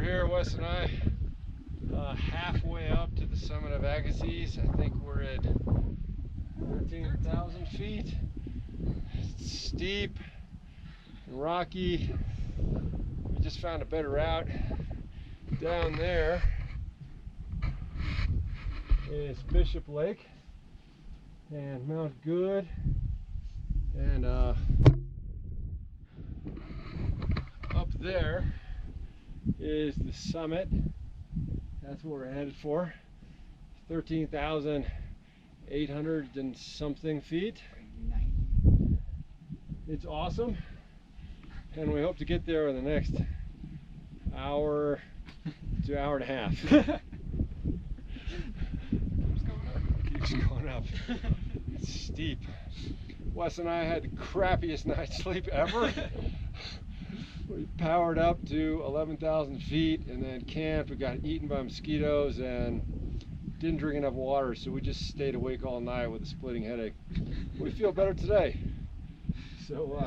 here, Wes and I, halfway up to the summit of Agassiz. I think we're at 13,000 feet. It's steep and rocky. We just found a better route. Down there is Bishop Lake and Mount Good, and up there is the summit. That's what we're headed for. 13,800 and something feet. It's awesome, and we hope to get there in the next hour to hour and a half. Keeps going up. It's steep. Wes and I had the crappiest night's sleep ever. We powered up to 11,000 feet and then camped. We got eaten by mosquitoes and didn't drink enough water, so we just stayed awake all night with a splitting headache. We feel better today. So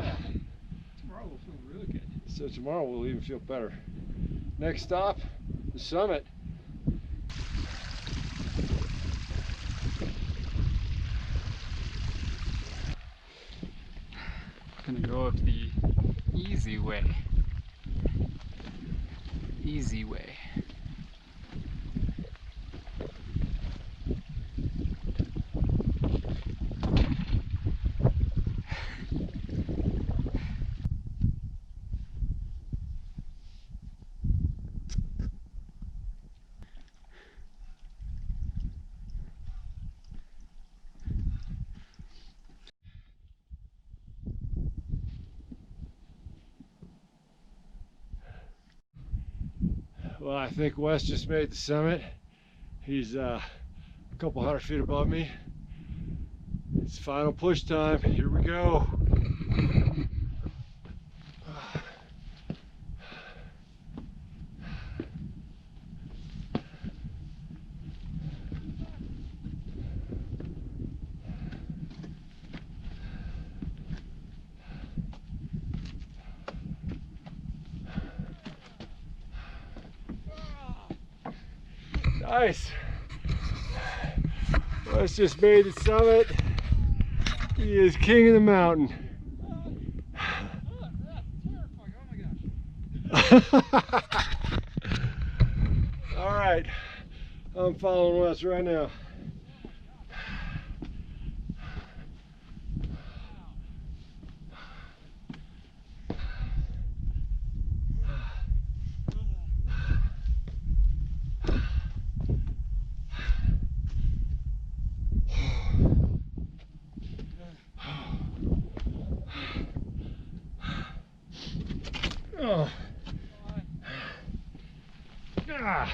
tomorrow we'll feel really good. So tomorrow we'll even feel better. Next stop, the summit. Gonna go up the easy way. Easy way. Well, I think Wes just made the summit. He's a couple hundred feet above me. It's final push time. Here we go. Nice. Wes just made the summit. He is king of the mountain. All right, I'm following Wes right now. Oh. Ah.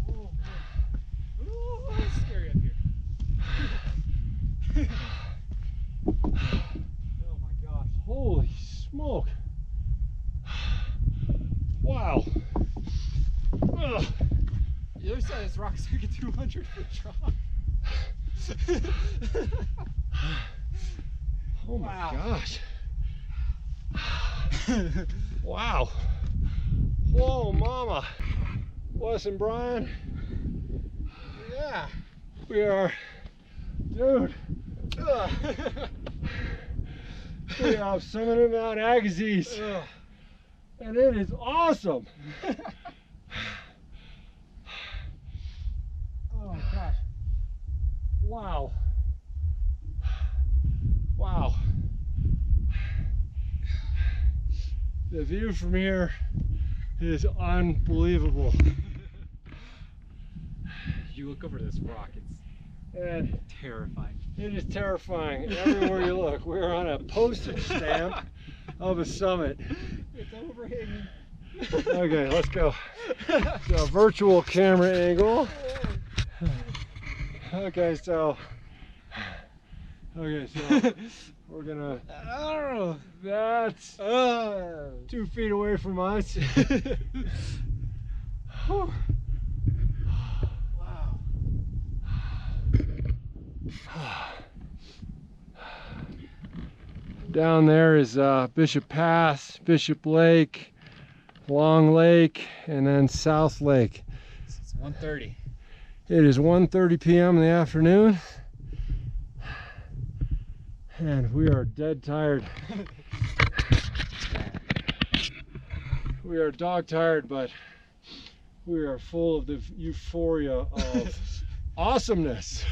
Oh, it's scary up here. Oh my gosh. Holy smoke. Wow. Ugh. The other side of this rock is like a 200-foot drop. Oh my Wow. gosh. Wow. Whoa, mama. Wes and Brian. Yeah. We are, dude. We have summited Mount Agassiz. And it is awesome. Oh my gosh. Wow. Wow. The view from here is unbelievable. You look over this rock, And it's terrifying. it is terrifying. Everywhere you look, we're on a postage stamp of a summit. It's overhanging. Okay, let's go. So a virtual camera angle. Okay, so we're gonna. Oh, That's 2 feet away from us. Whew. wow. Down there is Bishop Pass, Bishop Lake, Long Lake, and then South Lake. It's 1:30. It is 1:30 p.m. in the afternoon, and we are dead tired. We are dog tired, but we are full of the euphoria of awesomeness.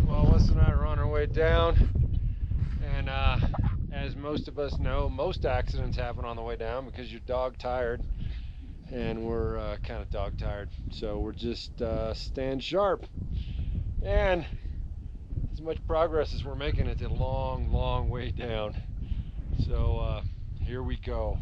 Well, Wes and I are on our way down, and as most of us know, most accidents happen on the way down because you're dog tired, and we're kind of dog tired, so we're just staying sharp. And as much progress as we're making, it's a long way down, so here we go.